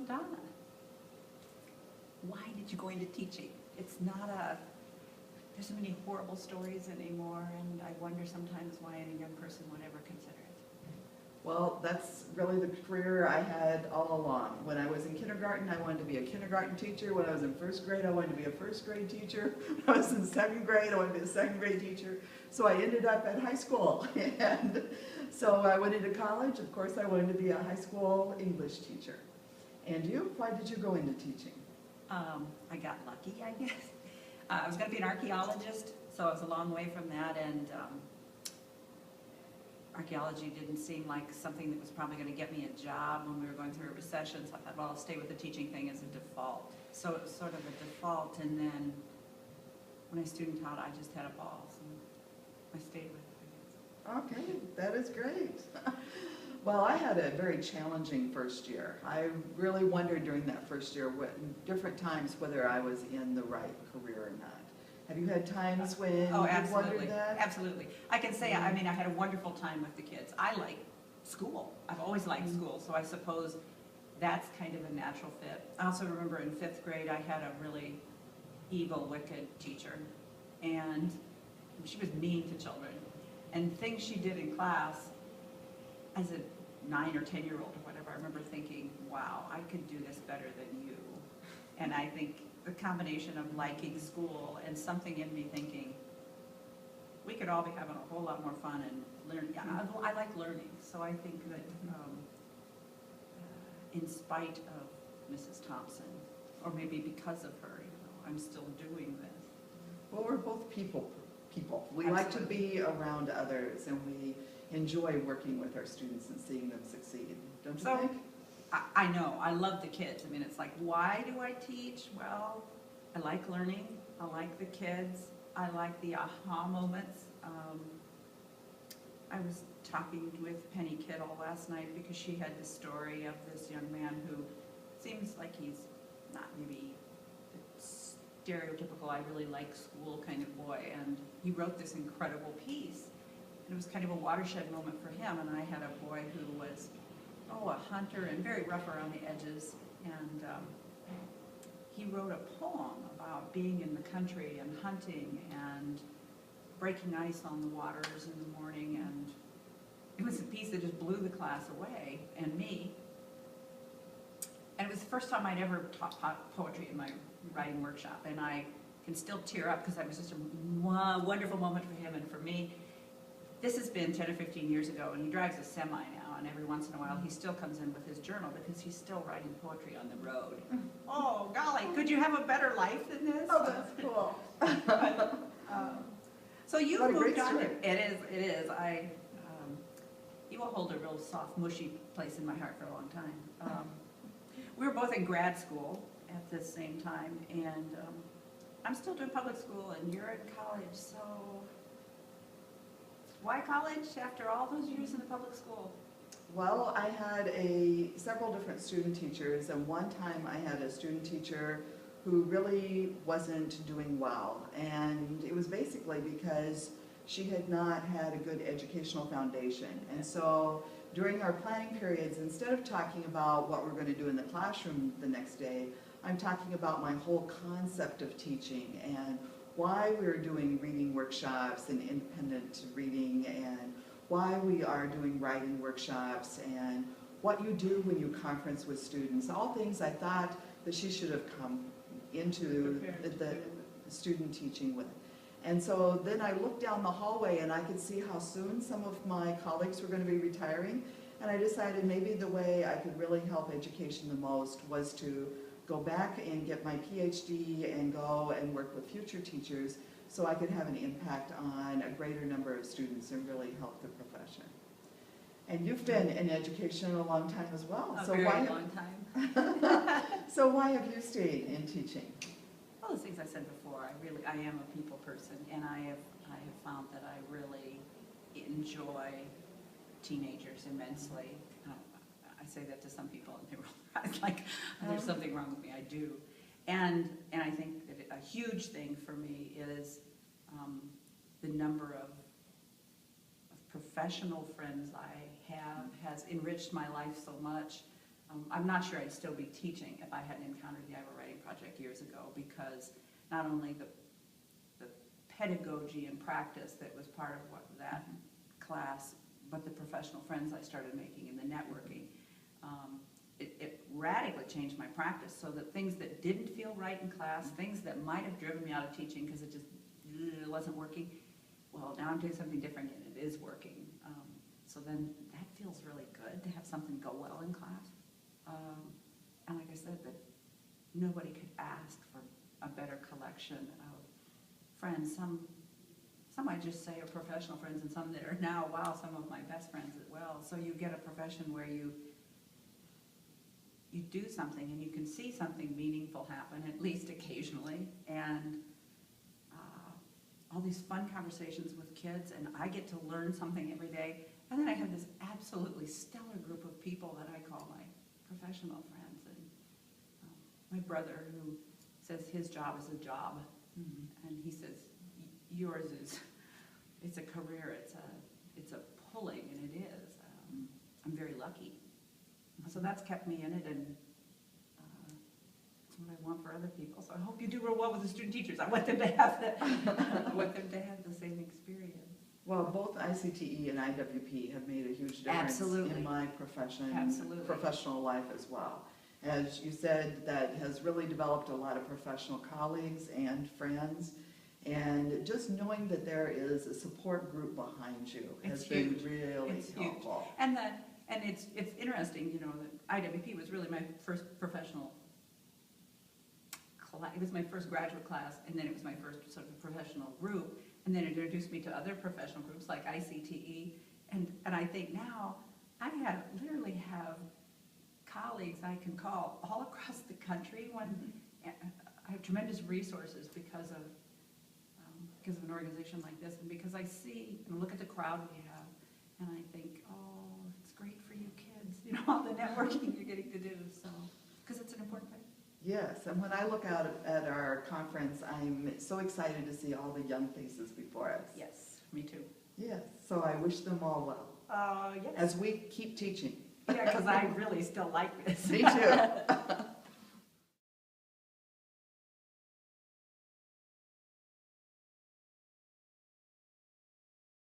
Donna, why did you go into teaching? It's not a, there's so many horrible stories anymore, and I wonder sometimes why any young person would ever consider it. Well, that's really the career I had all along. When I was in kindergarten, I wanted to be a kindergarten teacher. When I was in first grade, I wanted to be a first grade teacher. When I was in second grade, I wanted to be a second grade teacher. So I ended up at high school. And so I went into college. Of course, I wanted to be a high school English teacher. And you? Why did you go into teaching? I got lucky, I guess. I was going to be an archaeologist, so I was a long way from that, and archaeology didn't seem like something that was probably going to get me a job when we were going through a recession, so I thought, well, I'll stay with the teaching thing as a default. So it was sort of a default, and then when I student taught, I just had a ball, so I stayed with it, I guess. Okay, that is great. Well, I had a very challenging first year. I really wondered during that first year, different times, whether I was in the right career or not. Have you had times when you wondered that? Absolutely. I can say, I mean, I had a wonderful time with the kids. I like school. I've always liked school, so I suppose that's kind of a natural fit. I also remember in 5th grade, I had a really evil, wicked teacher, and she was mean to children. And things she did in class, as a 9 or 10-year-old or whatever, I remember thinking, wow, I could do this better than you. And I think the combination of liking school and something in me thinking, we could all be having a whole lot more fun and learning. Yeah, I like learning, so I think that in spite of Mrs. Thompson, or maybe because of her, I'm still doing this. Well, we're both people. We Absolutely. like to be around others, and we enjoy working with our students and seeing them succeed. Don't you think? I know, I love the kids. I mean, it's like, why do I teach? Well, I like learning, I like the kids, I like the aha moments. I was talking with Penny Kittle last night because she had the story of this young man who seems like he's not maybe the stereotypical, I really like school kind of boy, and he wrote this incredible piece. And it was kind of a watershed moment for him, and I had a boy who was a hunter and very rough around the edges, and he wrote a poem about being in the country and hunting and breaking ice on the waters in the morning, and it was a piece that just blew the class away, and me. And it was the first time I'd ever taught poetry in my writing workshop, and I can still tear up because that was just a wonderful moment for him and for me. This has been 10 or 15 years ago, and he drives a semi now, and every once in a while he still comes in with his journal because he's still writing poetry on the road. Oh, golly, could you have a better life than this? Oh, that's cool. So you what moved on. Story. It is. You will hold a real soft, mushy place in my heart for a long time. We were both in grad school at the same time, and I'm still doing public school, and you're in college, so why college after all those years in the public school? Well, I had several different student teachers, and one time I had a student teacher who really wasn't doing well, and it was basically because she had not had a good educational foundation. And so during our planning periods, instead of talking about what we're going to do in the classroom the next day, I'm talking about my whole concept of teaching and why we're doing reading workshops and independent reading, and why we are doing writing workshops, and what you do when you conference with students, all things I thought that she should have come into the student teaching with. And so then I looked down the hallway and I could see how soon some of my colleagues were going to be retiring, and I decided maybe the way I could really help education the most was to go back and get my PhD and go and work with future teachers so I could have an impact on a greater number of students and really help the profession. And you've been in education a long time as well. A very long time. So why have you stayed in teaching? All those things I said before. I am a people person, and I have found that I really enjoy teenagers immensely. I say that to some people, and they roll their eyes like there's something wrong with me. I do, and I think that a huge thing for me is the number of professional friends I have has enriched my life so much. I'm not sure I'd still be teaching if I hadn't encountered the Iowa Writing Project years ago, because not only the pedagogy and practice that was part of that class, but the professional friends I started making and the networking, it radically changed my practice, so that things that didn't feel right in class, things that might have driven me out of teaching because it just wasn't working, well, now I'm doing something different and it is working. So then that feels really good to have something go well in class. And like I said, that nobody could ask for a better collection of friends. Some I just say are professional friends, and some that are now, wow, some of my best friends as well. So you get a profession where you do something and you can see something meaningful happen, at least occasionally, and all these fun conversations with kids, and I get to learn something every day. And then I have this absolutely stellar group of people that I call my professional friends. And my brother, who says his job is a job, and he says yours is, it's a career, it's a pulling, and it is. I'm very lucky. So that's kept me in it, and it's what I want for other people. So I hope you do real well with the student teachers. I want them to have the same experience. Well, both I.C.T.E. and I.W.P. have made a huge difference Absolutely. in my profession, Absolutely. professional life as well. As you said, that has really developed a lot of professional colleagues and friends, and just knowing that there is a support group behind you has been really helpful. And it's interesting, you know, that IWP was really my first professional class. It was my first graduate class, and then it was my first sort of professional group, and then it introduced me to other professional groups like I.C.T.E. And I think now I literally have colleagues I can call all across the country. I have tremendous resources because of an organization like this, and because I see and look at the crowd we have, and I think, oh, it's great for you kids, you know, all the networking you're getting to do, so, because it's an important thing. Yes, and when I look out at our conference, I'm so excited to see all the young faces before us. Yes, me too. Yes, so I wish them all well. Yes. As we keep teaching. Yeah, because I really still like this. Me too.